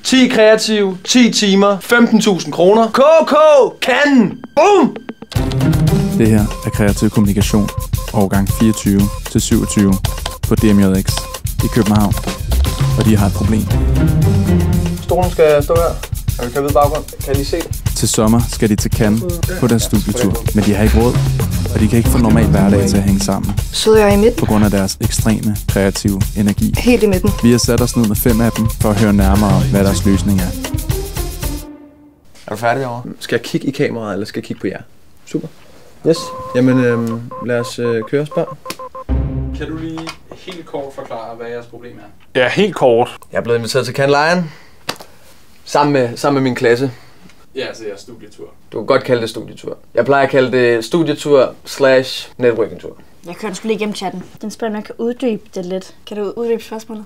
10 kreative, 10 timer, 15.000 kroner. KK kan! Boom! Det her er Kreativ Kommunikation, årgang 24-27 på DMJX i København. Og de har et problem. Stolen skal stå her. Og vi kan vide baggrund. Kan I lige se det? Til sommer skal de til Cannes på deres studietur, men de har ikke råd, og de kan ikke få normal hverdag til at hænge sammen. Sidder jeg i midten? På grund af deres ekstreme kreative energi. Helt i midten. Vi har sat os ned med 5 af dem for at høre nærmere om, hvad deres løsning er. Er du færdig derovre? Skal jeg kigge i kameraet, eller skal jeg kigge på jer? Super. Yes. Jamen, lad os køre, spørg. Kan du lige helt kort forklare, hvad jeres problem er? Ja, helt kort. Jeg er blevet inviteret til Cannes Lion. Sammen med min klasse. Ja, altså jeres studietur. Du kan godt kalde det studietur. Jeg plejer at kalde det studietur/networking-tur. Jeg kører sgu lige igennem chatten. Den spørger, om jeg kan uddybe det lidt. Kan du uddybe spørgsmålet?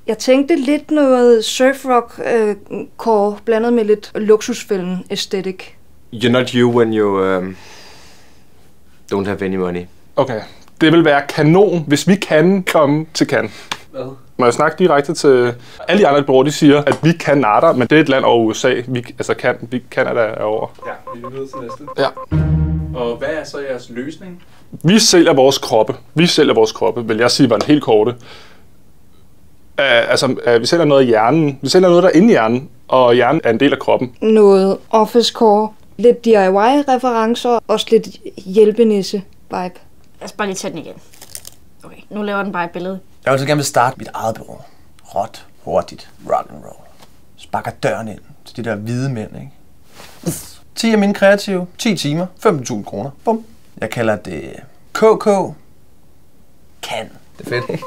Jeg tænkte lidt noget surfrock core blandet med lidt luksusfælden aesthetic. You're not you when you don't have any money. Okay. Det vil være kanon, hvis vi kan komme til Cannes. Hvad? Må jeg snakke direkte til alle de andre brugere, de siger, at vi kan natter, men det er et land over USA. Canada er over. Ja, vi er videre til næste. Ja. Og hvad er så jeres løsning? Vi sælger vores kroppe. Vil jeg sige, var en helt korte. Vi sælger noget af hjernen. Vi sælger noget, der er inde i hjernen, og hjernen er en del af kroppen. Noget office core, lidt DIY-referencer, også lidt hjælpenisse-vibe. Lad os bare lige tage den igen. Okay, nu laver den bare et billede. Jeg vil så gerne starte mit eget bureau. Råt, hurtigt, rock and roll. Sparker døren ind til de der hvide mænd, ikke? 10 af mine kreative, 10 timer, 15.000 kroner. Bum. Jeg kalder det KK kan. Det er fedt, ikke?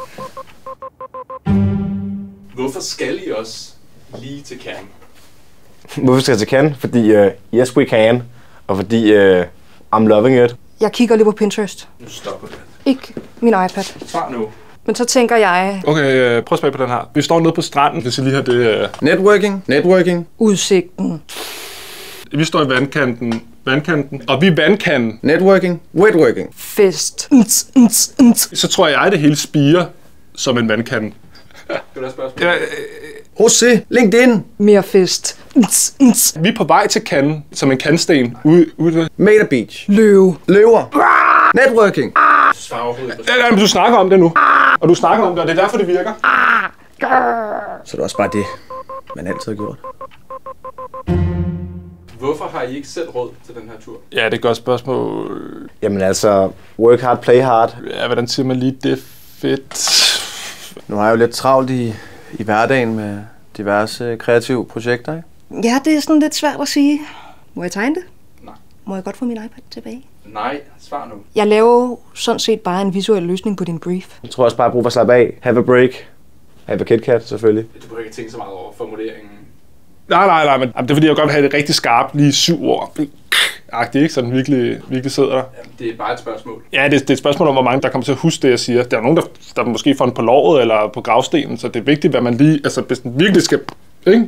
Hvorfor skal I også lige til Cannes? Hvorfor skal jeg til Cannes? Fordi yes we can, og fordi I'm loving it. Jeg kigger lige på Pinterest. Nu stopper det. Ikke min iPad. Svar nu. Men så tænker jeg... Okay, prøv at smage på den her. Vi står nede på stranden, hvis I lige har det... Networking. Udsigten. Vi står i vandkanten, og vi er vandkanten. Wetworking. Fest. Så tror jeg, det hele spirer som en vandkande. Det var et spørgsmål. Ja, José, LinkedIn. Mere fest. vi er på vej til Cannes, som en kantsten. Ude. Meta Beach. Løver. Networking. Svar overhovedet på Ja, men du snakker om det nu. Og du snakker om det, og det er derfor, det virker. Så det er også bare det, man altid har gjort. Hvorfor har I ikke selv råd til den her tur? Ja, det er et godt spørgsmål. Jamen altså, work hard, play hard. Ja, hvordan siger man lige det fedt? Nu har jeg jo lidt travlt i hverdagen med diverse kreative projekter, ikke? Ja, det er sådan lidt svært at sige. Må jeg tegne det? Nej. Må jeg godt få min iPad tilbage? Nej, svar nu. Jeg laver jo sådan set bare en visuel løsning på din brief. Jeg tror også bare, at brug for at slappe af. Have a break. Have a KitKat, selvfølgelig. Du behøver ikke tænke så meget over formuleringen. Nej, men det er fordi, jeg godt vil have det rigtig skarpt, lige 7 ord. Agtigt, ikke? Så den virkelig sidder der. Jamen, det er bare et spørgsmål. Ja, det er et spørgsmål om, hvor mange der kommer til at huske det, jeg siger. Der er nogen, der måske får den på låret eller på gravstenen, så det er vigtigt, hvad man lige... Altså, hvis den virkelig skal... Ikke?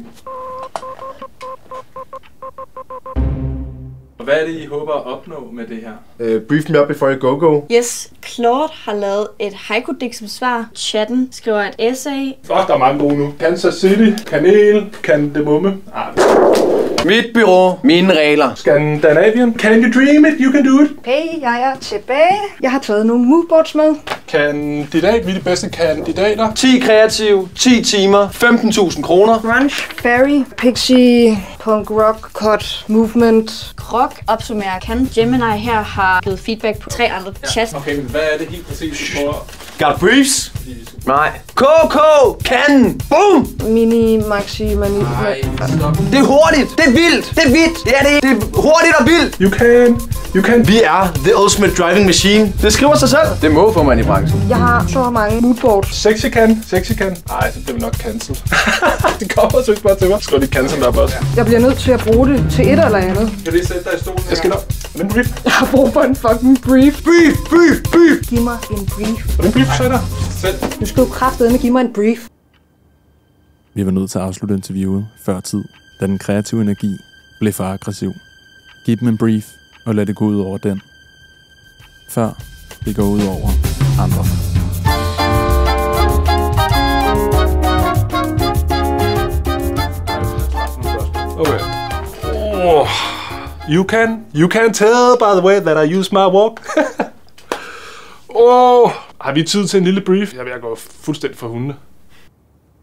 Og hvad er det, I håber at opnå med det her? Brief me up before you go. Yes, Claude har lavet et haiku-digt som svar. Chatten skriver et essay. Der er mange gode nu. Kansas City, kanel, kandemumme. Mit bureau, mine regler. Scandinavian, can you dream it, you can do it. Hey, jeg er tilbage. Jeg har taget nogle moodboards med. Kandidat, vi er de bedste kandidater. 10 kreative, 10 timer, 15.000 kroner. Grunge, fairy, pixie, punk rock, cut, movement. Krok opsummerer kan. Gemini her har givet feedback på 3 andre chats. Okay, men hvad er det helt præcis, I prøver? Got briefs? Nej. KK kan. Boom! Mini, maxi, mani. Nej, stop. Det er hurtigt. Det er vildt. Det er vildt. Det er det. Det er hurtigt og vildt. You can. Vi er the ultimate driving machine. Det skriver sig selv. Det må få man i branchen. Jeg har så mange moodboards. Sexy can. Ej, så bliver vi nok cancel. Det kommer så bare til mig. Skal lige cancel der også. Jeg bliver nødt til at bruge det til et eller andet. Kan du lige sætte dig i stolen? Jeg skal nok. Men brief. Jeg har brug for en fucking brief. Brief. Giv mig en brief. Hvordan brief så er der? Selv. Du skal jo kraftedeme give mig en brief. Vi var nødt til at afslutte interviewet før tid, da den kreative energi blev for aggressiv. Giv dem en brief, og lad det gå ud over den. Før det går ud over andre. Okay. Oh. You can tell by the way that I use my walk. Har vi tid til en lille brief? Jeg vil gå fuldstændig for hundene.